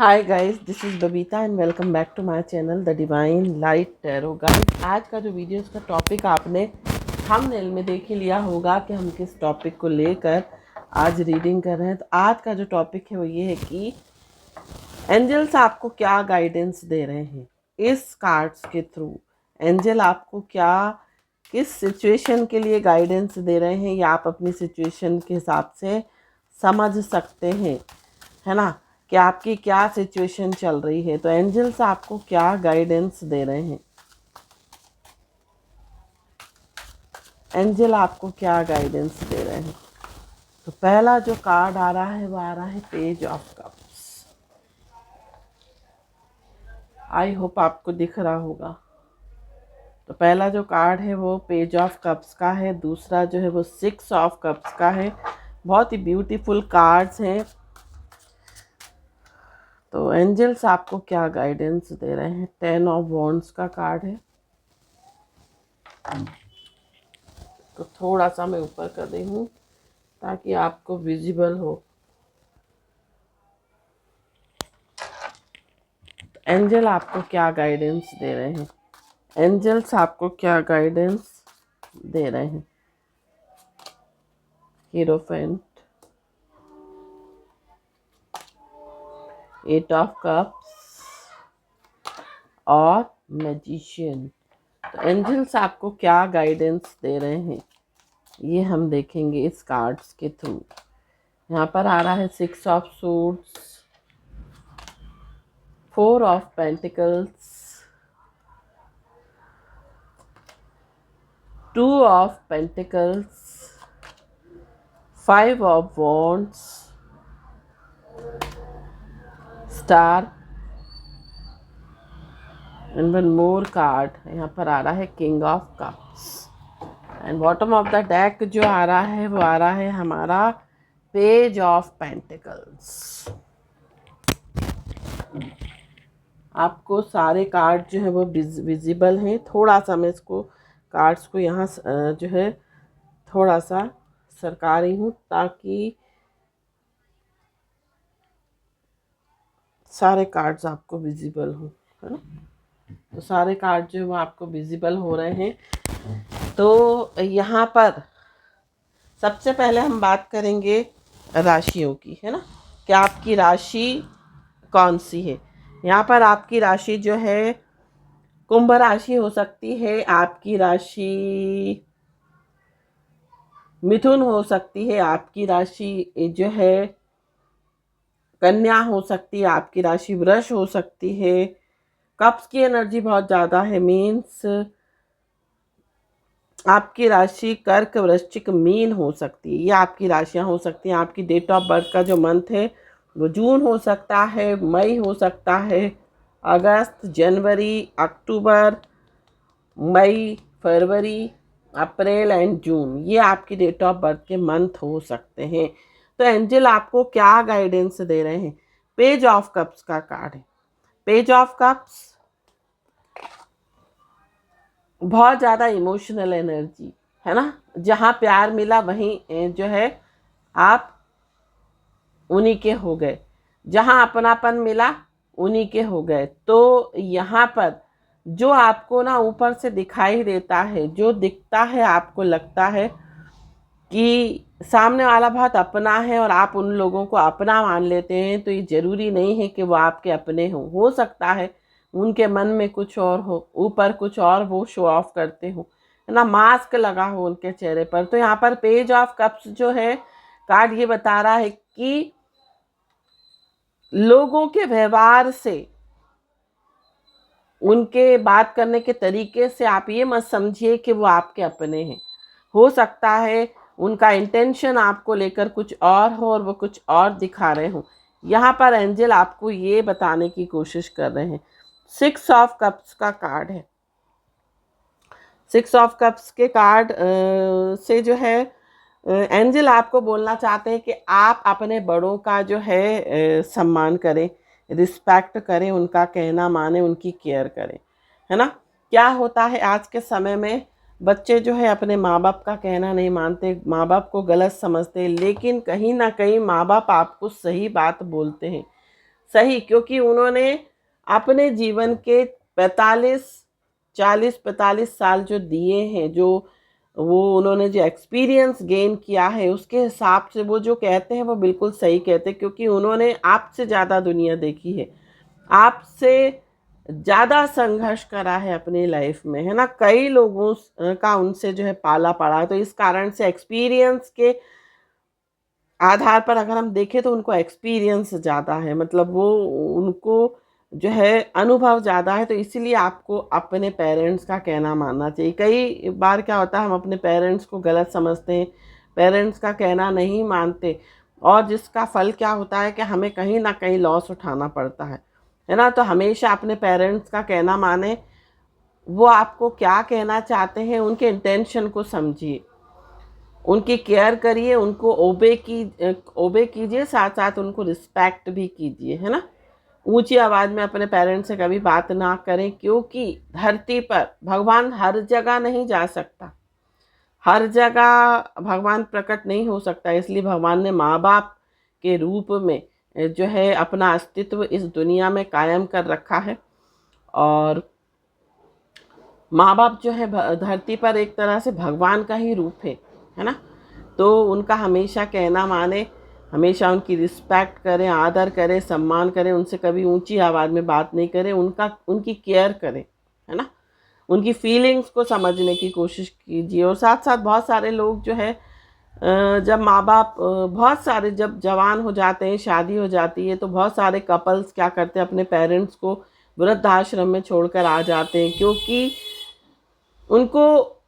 Hi guys, this is Babita and welcome back to my channel the divine light tarot. Guys, आज का जो video का topic आपने thumbnail में देख ही लिया होगा कि हम किस टॉपिक को लेकर आज रीडिंग कर रहे हैं। तो आज का जो टॉपिक है वो ये है कि एंजल्स आपको क्या गाइडेंस दे रहे हैं इस कार्ड्स के थ्रू। एंजल आपको क्या किस सिचुएशन के लिए गाइडेंस दे रहे हैं, या आप अपनी सिचुएशन के हिसाब से समझ सकते हैं, है ना, कि आपकी क्या सिचुएशन चल रही है। तो एंजल्स आपको क्या गाइडेंस दे रहे हैं, एंजल आपको क्या गाइडेंस दे रहे हैं। तो पहला जो कार्ड आ रहा है वो आ रहा है page of cups. I hope आपको दिख रहा होगा। तो पहला जो कार्ड है वो पेज ऑफ कप्स का है, दूसरा जो है वो 6 ऑफ कप्स का है। बहुत ही ब्यूटीफुल कार्ड्स हैं। तो एंजल्स आपको क्या गाइडेंस दे रहे हैं। 10 ऑफ वॉन्ड्स का कार्ड है। तो थोड़ा सा मैं ऊपर कर रही हूँ ताकि आपको विजिबल हो। एंजल आपको क्या गाइडेंस दे रहे हैं, एंजल्स आपको क्या गाइडेंस दे रहे हैं। हीरोफेंट, 8 ऑफ कप्स और मैजिशियन। तो एंजल्स आपको क्या गाइडेंस दे रहे हैं ये हम देखेंगे इस कार्ड्स के थ्रू। यहाँ पर आ रहा है 6 of suits, 4 of pentacles, 2 of pentacles, 5 of wands, star and one more card. यहाँ पर आ रहा है king of cups. And bottom of the deck जो आ रहा है वो आ रहा है हमारा पेज ऑफ पेंटिकल्स। आपको सारे कार्ड जो है वो विजिबल हैं। थोड़ा सा मैं इसको कार्ड्स को यहाँ जो है थोड़ा सा सरका रही हूँ ताकि सारे कार्ड्स आपको विजिबल हो, है ना। तो सारे कार्ड जो है वो आपको विजिबल हो रहे हैं। तो यहाँ पर सबसे पहले हम बात करेंगे राशियों की, है ना, कि आपकी राशि कौन सी है। यहाँ पर आपकी राशि जो है कुंभ राशि हो सकती है, आपकी राशि मिथुन हो सकती है, आपकी राशि जो है कन्या हो सकती है, आपकी राशि वृष हो सकती है। कप्स की एनर्जी बहुत ज़्यादा है, मीन्स आपकी राशि कर्क, वृश्चिक, मीन हो सकती है। ये आपकी राशियां हो सकती हैं। आपकी डेट ऑफ बर्थ का जो मंथ है वो जून हो सकता है, मई हो सकता है, अगस्त, जनवरी, अक्टूबर, मई, फरवरी, अप्रैल एंड जून, ये आपकी डेट ऑफ बर्थ के मंथ हो सकते हैं। तो एंजल आपको क्या गाइडेंस दे रहे हैं। पेज ऑफ कप्स का कार्ड है। पेज ऑफ कप्स बहुत ज़्यादा इमोशनल एनर्जी, है ना। जहाँ प्यार मिला वहीं जो है आप उन्हीं के हो गए, जहाँ अपनापन मिला उन्हीं के हो गए। तो यहाँ पर जो आपको ना ऊपर से दिखाई देता है, जो दिखता है, आपको लगता है कि सामने वाला बहुत अपना है और आप उन लोगों को अपना मान लेते हैं, तो ये ज़रूरी नहीं है कि वो आपके अपने हों। हो सकता है उनके मन में कुछ और हो, ऊपर कुछ और वो शो ऑफ करते हो, है ना, मास्क लगा हो उनके चेहरे पर। तो यहाँ पर पेज ऑफ कप्स जो है कार्ड ये बता रहा है कि लोगों के व्यवहार से, उनके बात करने के तरीके से आप ये मत समझिए कि वो आपके अपने हैं। हो सकता है उनका इंटेंशन आपको लेकर कुछ और हो और वो कुछ और दिखा रहे हो। यहाँ पर एंजल आपको ये बताने की कोशिश कर रहे हैं। 6 ऑफ कप्स का कार्ड है। 6 ऑफ कप्स के कार्ड से जो है एंजल आपको बोलना चाहते हैं कि आप अपने बड़ों का जो है सम्मान करें, रिस्पेक्ट करें, उनका कहना माने, उनकी केयर करें, है ना। क्या होता है आज के समय में बच्चे जो है अपने माँ बाप का कहना नहीं मानते, माँ बाप को गलत समझते, लेकिन कहीं ना कहीं माँ बाप आपको सही बात बोलते हैं। सही, क्योंकि उन्होंने अपने जीवन के 45 साल जो दिए हैं, जो वो उन्होंने जो एक्सपीरियंस गेन किया है, उसके हिसाब से वो जो कहते हैं वो बिल्कुल सही कहते हैं, क्योंकि उन्होंने आपसे ज़्यादा दुनिया देखी है, आपसे ज़्यादा संघर्ष करा है अपनी लाइफ में, है ना। कई लोगों का उनसे जो है पाला पड़ा है, तो इस कारण से एक्सपीरियंस के आधार पर अगर हम देखें तो उनको एक्सपीरियंस ज़्यादा है, मतलब वो उनको जो है अनुभव ज़्यादा है, तो इसीलिए आपको अपने पेरेंट्स का कहना मानना चाहिए। कई बार क्या होता है, हम अपने पेरेंट्स को गलत समझते हैं, पेरेंट्स का कहना नहीं मानते, और जिसका फल क्या होता है कि हमें कहीं ना कहीं लॉस उठाना पड़ता है ना। तो हमेशा अपने पेरेंट्स का कहना माने, वो आपको क्या कहना चाहते हैं उनके इंटेंशन को समझिए, उनकी केयर करिए, उनको ओबे कीजिए, साथ साथ उनको रिस्पेक्ट भी कीजिए, है ना। ऊंची आवाज़ में अपने पेरेंट्स से कभी बात ना करें, क्योंकि धरती पर भगवान हर जगह नहीं जा सकता, हर जगह भगवान प्रकट नहीं हो सकता, इसलिए भगवान ने माँ बाप के रूप में जो है अपना अस्तित्व इस दुनिया में कायम कर रखा है। और माँ बाप जो है धरती पर एक तरह से भगवान का ही रूप है ना। तो उनका हमेशा कहना माने, हमेशा उनकी रिस्पेक्ट करें, आदर करें, सम्मान करें, उनसे कभी ऊंची आवाज़ में बात नहीं करें, उनकी केयर करें, है ना। उनकी फीलिंग्स को समझने की कोशिश कीजिए। और साथ साथ बहुत सारे लोग जो है जब माँ बाप बहुत सारे जब जवान हो जाते हैं, शादी हो जाती है, तो बहुत सारे कपल्स क्या करते हैं, अपने पेरेंट्स को वृद्धाश्रम में छोड़कर आ जाते हैं, क्योंकि उनको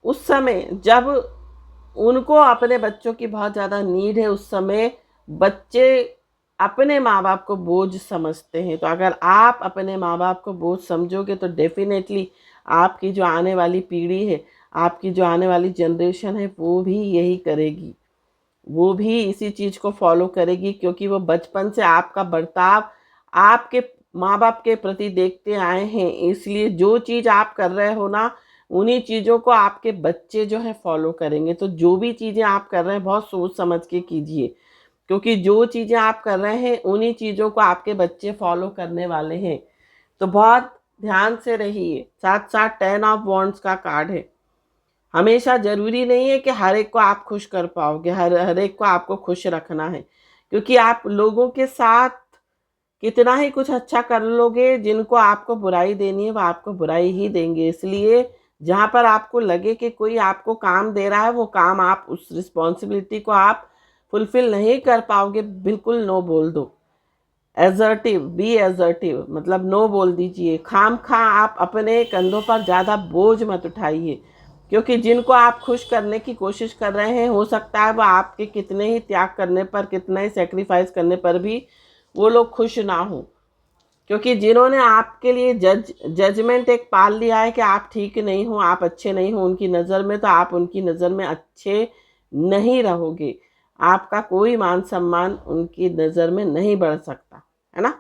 उस समय जब उनको अपने बच्चों की बहुत ज़्यादा नीड है, उस समय बच्चे अपने माँ बाप को बोझ समझते हैं। तो अगर आप अपने माँ बाप को बोझ समझोगे तो डेफिनेटली आपकी जो आने वाली पीढ़ी है, आपकी जो आने वाली जनरेशन है, वो भी यही करेगी, वो भी इसी चीज़ को फॉलो करेगी, क्योंकि वो बचपन से आपका बर्ताव आपके माँ बाप के प्रति देखते आए हैं। इसलिए जो चीज़ आप कर रहे हो ना, उन्हीं चीज़ों को आपके बच्चे जो है फॉलो करेंगे। तो जो भी चीज़ें आप कर रहे हैं बहुत सोच समझ के कीजिए, क्योंकि जो चीज़ें आप कर रहे हैं उन्हीं चीज़ों को आपके बच्चे फॉलो करने वाले हैं। तो बहुत ध्यान से रहिए। साथ साथ 10 ऑफ वॉन्ड्स का कार्ड है। हमेशा ज़रूरी नहीं है कि हर एक को आप खुश कर पाओगे, हर एक को आपको खुश रखना है, क्योंकि आप लोगों के साथ कितना ही कुछ अच्छा कर लोगे, जिनको आपको बुराई देनी है वो आपको बुराई ही देंगे। इसलिए जहाँ पर आपको लगे कि कोई आपको काम दे रहा है, वो काम आप उस रिस्पॉन्सिबिलिटी को आप फुलफिल नहीं कर पाओगे, बिल्कुल नो बोल दो। एजर्टिव, बी एजर्टिव, मतलब नो बोल दीजिए। खाम खा आप अपने कंधों पर ज़्यादा बोझ मत उठाइए, क्योंकि जिनको आप खुश करने की कोशिश कर रहे हैं, हो सकता है वो आपके कितने ही त्याग करने पर, कितना ही सेक्रीफाइस करने पर भी वो लोग खुश ना हो, क्योंकि जिन्होंने आपके लिए जजमेंट एक पाल लिया है कि आप ठीक नहीं हो, आप अच्छे नहीं हो उनकी नज़र में, तो आप उनकी नज़र में अच्छे नहीं रहोगे, आपका कोई मान सम्मान उनकी नज़र में नहीं बढ़ सकता, है ना।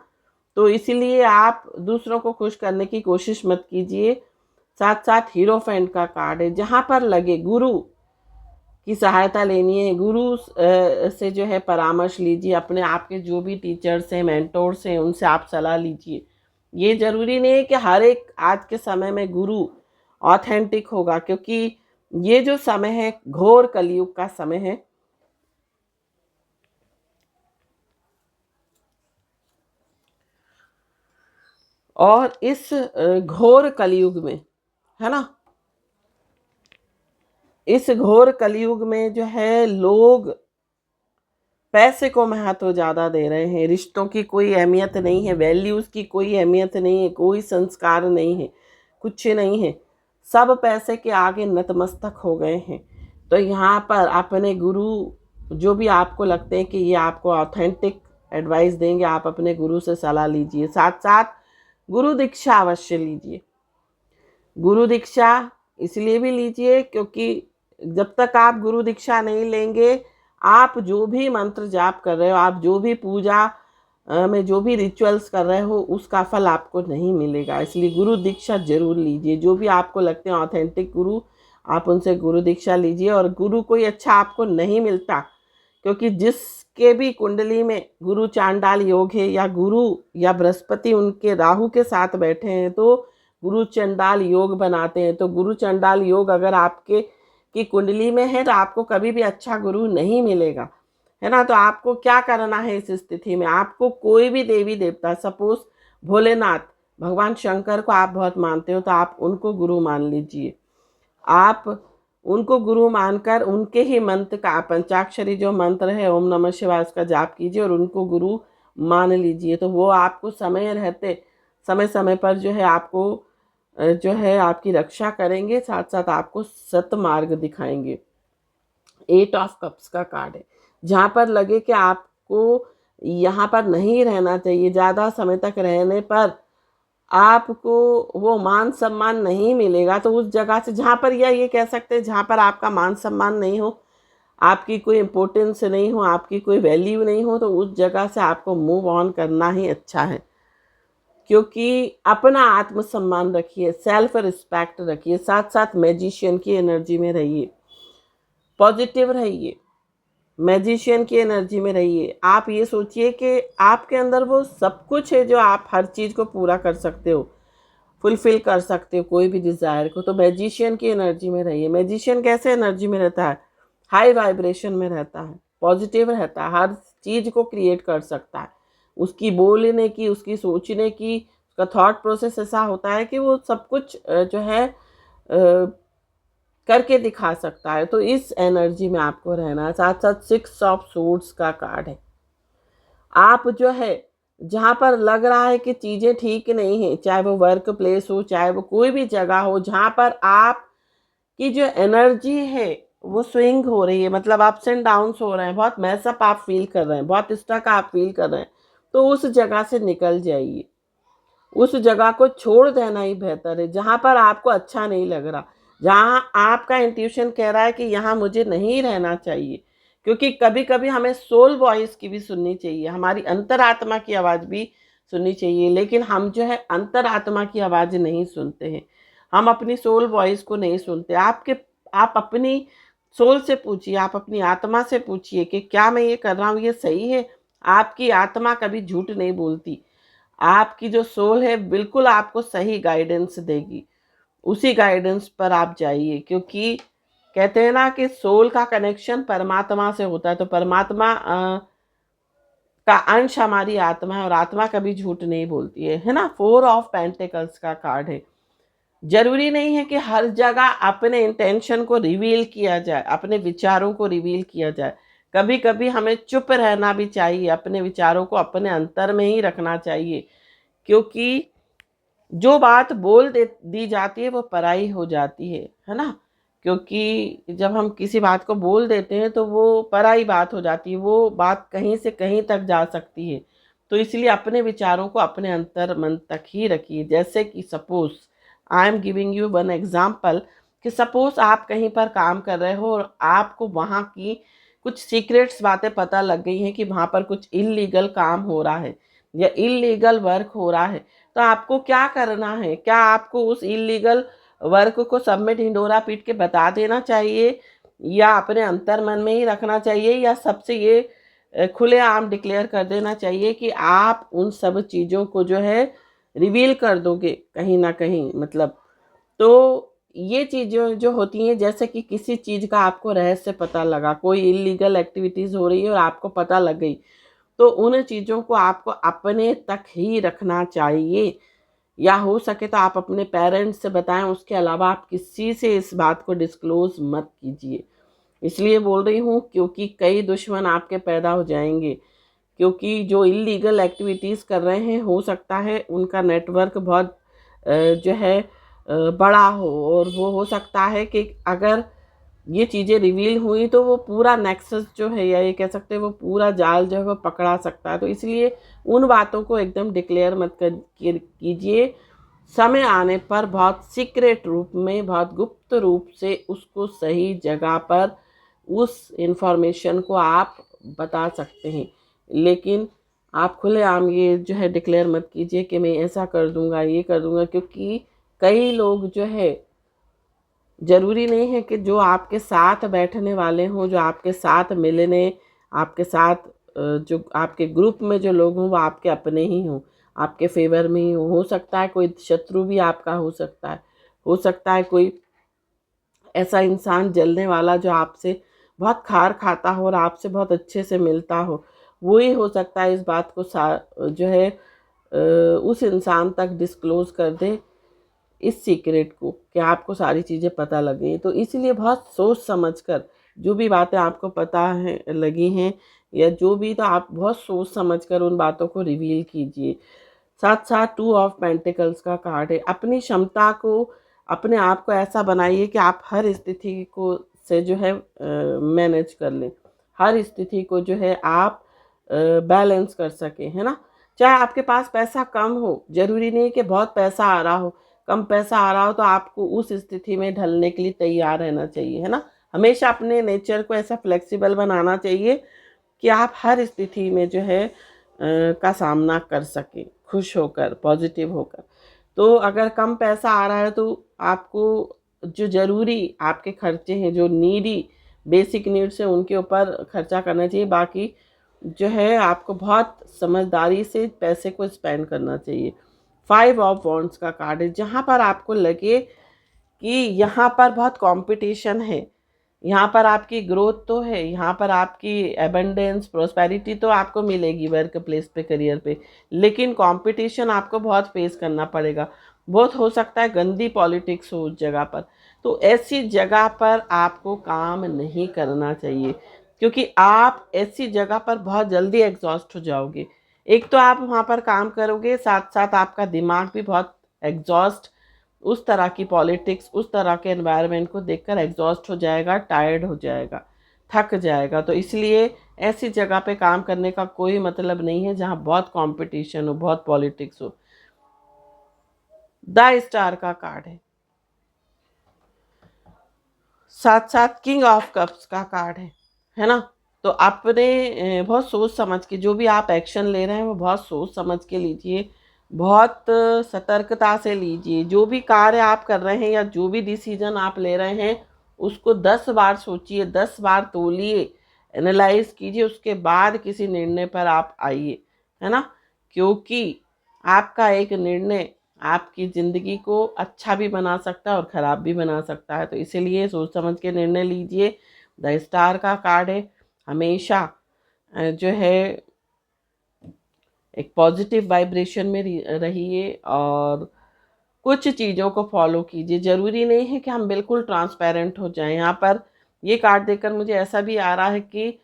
तो इसीलिए आप दूसरों को खुश करने की कोशिश मत कीजिए। साथ साथ हीरोफेंट का कार्ड है। जहाँ पर लगे गुरु की सहायता लेनी है, गुरु से जो है परामर्श लीजिए, अपने आप के जो भी टीचर्स हैं, मेंटोर्स हैं, उनसे आप सलाह लीजिए। ये ज़रूरी नहीं है कि हर एक आज के समय में गुरु ऑथेंटिक होगा, क्योंकि ये जो समय है घोर कलयुग का समय है। और इस घोर कलयुग में, है ना, इस घोर कलयुग में जो है लोग पैसे को महत्व ज़्यादा दे रहे हैं, रिश्तों की कोई अहमियत नहीं है, वैल्यूज़ की कोई अहमियत नहीं है, कोई संस्कार नहीं है, कुछ नहीं है, सब पैसे के आगे नतमस्तक हो गए हैं। तो यहाँ पर अपने गुरु जो भी आपको लगते हैं कि ये आपको ऑथेंटिक एडवाइस देंगे, आप अपने गुरु से सलाह लीजिए। साथ साथ गुरु दीक्षा अवश्य लीजिए। गुरु दीक्षा इसलिए भी लीजिए क्योंकि जब तक आप गुरु दीक्षा नहीं लेंगे, आप जो भी मंत्र जाप कर रहे हो, आप जो भी पूजा में जो भी रिचुअल्स कर रहे हो, उसका फल आपको नहीं मिलेगा। इसलिए गुरु दीक्षा जरूर लीजिए। जो भी आपको लगते हैं ऑथेंटिक गुरु, आप उनसे गुरु दीक्षा लीजिए। और गुरु कोई अच्छा आपको नहीं मिलता क्योंकि जिसके भी कुंडली में गुरु चांडाल योग है या गुरु या बृहस्पति उनके राहु के साथ बैठे हैं तो गुरु चंडाल योग बनाते हैं। तो गुरु चंडाल योग अगर आपके की कुंडली में है तो आपको कभी भी अच्छा गुरु नहीं मिलेगा, है ना। तो आपको क्या करना है इस स्थिति में, आपको कोई भी देवी देवता, सपोज भोलेनाथ, भगवान शंकर को आप बहुत मानते हो तो आप उनको गुरु मान लीजिए। आप उनको गुरु मानकर उनके ही मंत्र का, पंचाक्षरी जो मंत्र है ओम नमः शिवाय, उसका जाप कीजिए और उनको गुरु मान लीजिए। तो वो आपको समय रहते समय समय पर जो है आपको जो है आपकी रक्षा करेंगे, साथ साथ आपको सतमार्ग दिखाएंगे। 8 ऑफ कप्स का कार्ड है। जहाँ पर लगे कि आपको यहाँ पर नहीं रहना चाहिए, ज़्यादा समय तक रहने पर आपको वो मान सम्मान नहीं मिलेगा, तो उस जगह से, जहाँ पर, या ये कह सकते हैं जहाँ पर आपका मान सम्मान नहीं हो, आपकी कोई इम्पोर्टेंस नहीं हो, आपकी कोई वैल्यू नहीं हो, तो उस जगह से आपको मूव ऑन करना ही अच्छा है। क्योंकि अपना आत्मसम्मान रखिए, सेल्फ रिस्पेक्ट रखिए, साथ साथ मैजिशियन की एनर्जी में रहिए, पॉजिटिव रहिए, मैजिशियन की एनर्जी में रहिए। आप ये सोचिए कि आपके अंदर वो सब कुछ है जो आप हर चीज़ को पूरा कर सकते हो, फुलफिल कर सकते हो कोई भी डिज़ायर को। तो मैजिशियन की एनर्जी में रहिए। मैजिशियन कैसे एनर्जी में रहता है, हाई वाइब्रेशन में रहता है, पॉजिटिव रहता है, हर चीज़ को क्रिएट कर सकता है। उसकी बोलने की, उसकी सोचने की, उसका थॉट प्रोसेस ऐसा होता है कि वो सब कुछ जो है करके दिखा सकता है। तो इस एनर्जी में आपको रहना है। साथ साथ 6 ऑफ सोर्ड्स का कार्ड है। आप जो है जहाँ पर लग रहा है कि चीज़ें ठीक नहीं हैं, चाहे वो वर्क प्लेस हो, चाहे वो कोई भी जगह हो, जहाँ पर आप की जो एनर्जी है वो स्विंग हो रही है, मतलब अप्स एंड डाउन्स हो रहे हैं, बहुत मैसअप आप फील कर रहे हैं, बहुत स्टक आप फील कर रहे हैं, तो उस जगह से निकल जाइए। उस जगह को छोड़ देना ही बेहतर है जहाँ पर आपको अच्छा नहीं लग रहा, जहाँ आपका इंट्यूशन कह रहा है कि यहाँ मुझे नहीं रहना चाहिए। क्योंकि कभी कभी हमें सोल वॉइस की भी सुननी चाहिए, हमारी अंतरात्मा की आवाज़ भी सुननी चाहिए, लेकिन हम जो है अंतरात्मा की आवाज़ नहीं सुनते हैं, हम अपनी सोल वॉइस को नहीं सुनते। आप अपनी सोल से पूछिए, आप अपनी आत्मा से पूछिए कि क्या मैं ये कर रहा हूँ ये सही है। आपकी आत्मा कभी झूठ नहीं बोलती, आपकी जो सोल है बिल्कुल आपको सही गाइडेंस देगी, उसी गाइडेंस पर आप जाइए। क्योंकि कहते हैं ना कि सोल का कनेक्शन परमात्मा से होता है, तो परमात्मा का अंश हमारी आत्मा है और आत्मा कभी झूठ नहीं बोलती है ना। 4 ऑफ पेंटिकल्स का कार्ड है। जरूरी नहीं है कि हर जगह अपने इंटेंशन को रिवील किया जाए, अपने विचारों को रिवील किया जाए। कभी कभी हमें चुप रहना भी चाहिए, अपने विचारों को अपने अंतर में ही रखना चाहिए। क्योंकि जो बात बोल दी जाती है वो पराई हो जाती है ना। क्योंकि जब हम किसी बात को बोल देते हैं तो वो पराई बात हो जाती है, वो बात कहीं से कहीं तक जा सकती है। तो इसलिए अपने विचारों को अपने अंतर मन तक ही रखिए। जैसे कि suppose I am giving you one example, कि सपोज आप कहीं पर काम कर रहे हो और आपको वहाँ की कुछ सीक्रेट्स बातें पता लग गई हैं कि वहाँ पर कुछ इलीगल काम हो रहा है या इलीगल वर्क हो रहा है। तो आपको क्या करना है, क्या आपको उस इलीगल वर्क को सब में ढिंडोरा पीट के बता देना चाहिए, या अपने अंतर मन में ही रखना चाहिए, या सबसे ये खुलेआम डिक्लेयर कर देना चाहिए कि आप उन सब चीज़ों को जो है रिवील कर दोगे कहीं ना कहीं, मतलब। तो ये चीज़ें जो होती हैं, जैसे कि किसी चीज़ का आपको रहस्य पता लगा, कोई इलीगल एक्टिविटीज़ हो रही है और आपको पता लग गई, तो उन चीज़ों को आपको अपने तक ही रखना चाहिए, या हो सके तो आप अपने पेरेंट्स से बताएं, उसके अलावा आप किसी से इस बात को डिस्क्लोज मत कीजिए। इसलिए बोल रही हूँ क्योंकि कई दुश्मन आपके पैदा हो जाएंगे। क्योंकि जो इलीगल एक्टिविटीज़ कर रहे हैं, हो सकता है उनका नेटवर्क बहुत जो है बड़ा हो, और वो हो सकता है कि अगर ये चीज़ें रिवील हुई तो वो पूरा नेक्सस जो है, या ये कह सकते हैं वो पूरा जाल जो है वो पकड़ा सकता है। तो इसलिए उन बातों को एकदम डिक्लेयर मत कीजिए। समय आने पर बहुत सीक्रेट रूप में, बहुत गुप्त रूप से उसको सही जगह पर उस इंफॉर्मेशन को आप बता सकते हैं। लेकिन आप खुलेआम ये जो है डिक्लेयर मत कीजिए कि मैं ऐसा कर दूंगा, ये कर दूंगा। क्योंकि कई लोग जो है, ज़रूरी नहीं है कि जो आपके साथ बैठने वाले हों, जो आपके साथ मिलने आपके साथ जो आपके ग्रुप में जो लोग हों वो आपके अपने ही हों, आपके फेवर में ही हो सकता है कोई शत्रु भी आपका हो सकता है कोई ऐसा इंसान जलने वाला जो आपसे बहुत खार खाता हो और आपसे बहुत अच्छे से मिलता हो, वो ही हो सकता है इस बात को जो है उस इंसान तक डिस्क्लोज कर दे इस सीक्रेट को कि आपको सारी चीज़ें पता लगे। तो इसीलिए बहुत सोच समझ कर जो भी बातें आपको पता है लगी हैं या जो भी, तो आप बहुत सोच समझ कर उन बातों को रिवील कीजिए। साथ साथ 2 ऑफ पेंटिकल्स का कार्ड है। अपनी क्षमता को, अपने आप को ऐसा बनाइए कि आप हर स्थिति को से जो है मैनेज कर लें, हर स्थिति को जो है आप बैलेंस कर सकें, है ना। चाहे आपके पास पैसा कम हो, ज़रूरी नहीं कि बहुत पैसा आ रहा हो, कम पैसा आ रहा हो तो आपको उस स्थिति में ढलने के लिए तैयार रहना चाहिए, है ना। हमेशा अपने नेचर को ऐसा फ्लेक्सिबल बनाना चाहिए कि आप हर स्थिति में जो है का सामना कर सकें, खुश होकर, पॉजिटिव होकर। तो अगर कम पैसा आ रहा है तो आपको जो ज़रूरी आपके खर्चे हैं, जो नीडी बेसिक नीड्स हैं, उनके ऊपर खर्चा करना चाहिए। बाकी जो है आपको बहुत समझदारी से पैसे को स्पेंड करना चाहिए। 5 ऑफ वॉन्ड्स का कार्ड है। जहाँ पर आपको लगे कि यहाँ पर बहुत कंपटीशन है, यहाँ पर आपकी ग्रोथ तो है, यहाँ पर आपकी एबंडेंस प्रोस्पेरिटी तो आपको मिलेगी वर्क प्लेस पे, करियर पे, लेकिन कंपटीशन आपको बहुत फेस करना पड़ेगा। बहुत हो सकता है गंदी पॉलिटिक्स हो उस जगह पर, तो ऐसी जगह पर आपको काम नहीं करना चाहिए, क्योंकि आप ऐसी जगह पर बहुत जल्दी एग्जॉस्ट हो जाओगे। एक तो आप वहाँ पर काम करोगे, साथ साथ आपका दिमाग भी बहुत एग्जॉस्ट, उस तरह की पॉलिटिक्स, उस तरह के एनवायरनमेंट को देखकर एग्जॉस्ट हो जाएगा, टायर्ड हो जाएगा, थक जाएगा। तो इसलिए ऐसी जगह पे काम करने का कोई मतलब नहीं है जहाँ बहुत कंपटीशन हो, बहुत पॉलिटिक्स हो। द स्टार का कार्ड साथ साथ किंग ऑफ कप्स का कार्ड है ना। तो आपने बहुत सोच समझ के जो भी आप एक्शन ले रहे हैं वो बहुत सोच समझ के लीजिए, बहुत सतर्कता से लीजिए। जो भी कार्य आप कर रहे हैं या जो भी डिसीजन आप ले रहे हैं उसको 10 बार सोचिए, 10 बार तोलिए, एनालाइज कीजिए, उसके बाद किसी निर्णय पर आप आइए, है ना। क्योंकि आपका एक निर्णय आपकी ज़िंदगी को अच्छा भी बना सकता है और ख़राब भी बना सकता है। तो इसीलिए सोच समझ के निर्णय लीजिए। द स्टार का कार्ड है। हमेशा जो है एक पॉजिटिव वाइब्रेशन में रहिए और कुछ चीज़ों को फॉलो कीजिए। ज़रूरी नहीं है कि हम बिल्कुल ट्रांसपेरेंट हो जाएं। यहाँ पर ये कार्ड देखकर मुझे ऐसा भी आ रहा है कि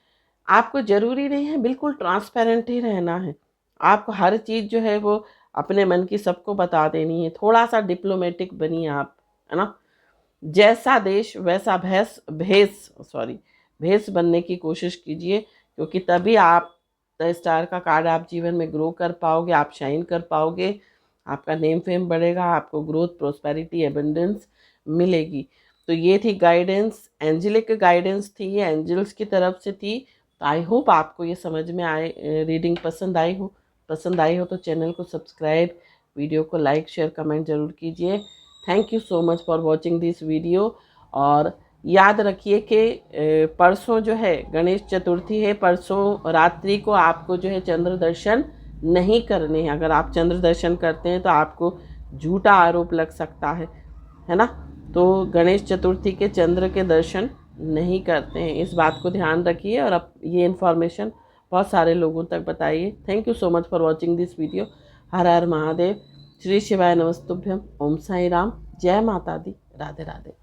आपको ज़रूरी नहीं है बिल्कुल ट्रांसपेरेंट ही रहना है। आपको हर चीज़ जो है वो अपने मन की सबको बता देनी है। थोड़ा सा डिप्लोमेटिक बनिए आप, है ना। जैसा देश वैसा भेष बनने की कोशिश कीजिए, क्योंकि तभी आप द स्टार का कार्ड, आप जीवन में ग्रो कर पाओगे, आप शाइन कर पाओगे, आपका नेम फेम बढ़ेगा, आपको ग्रोथ, प्रोस्पेरिटी, एबंडेंस मिलेगी। तो ये थी गाइडेंस, एंजेलिक गाइडेंस थी, ये एंजल्स की तरफ से थी। तो आई होप आपको ये समझ में आए, रीडिंग पसंद आई हो तो चैनल को सब्सक्राइब, वीडियो को लाइक, शेयर, कमेंट ज़रूर कीजिए। Thank you so much for watching this video. और याद रखिए कि परसों जो है गणेश चतुर्थी है, परसों रात्रि को आपको जो है चंद्र दर्शन नहीं करने हैं। अगर आप चंद्र दर्शन करते हैं तो आपको झूठा आरोप लग सकता है ना। तो गणेश चतुर्थी के चंद्र के दर्शन नहीं करते हैं, इस बात को ध्यान रखिए और अब ये इन्फॉर्मेशन बहुत सारे लोगों तक बताइए। Thank you so much for watching this video. हर हर महादेव, श्री शिवाय नमस्तुभ्यम, ओम साई राम, जय माता दी, राधे राधे।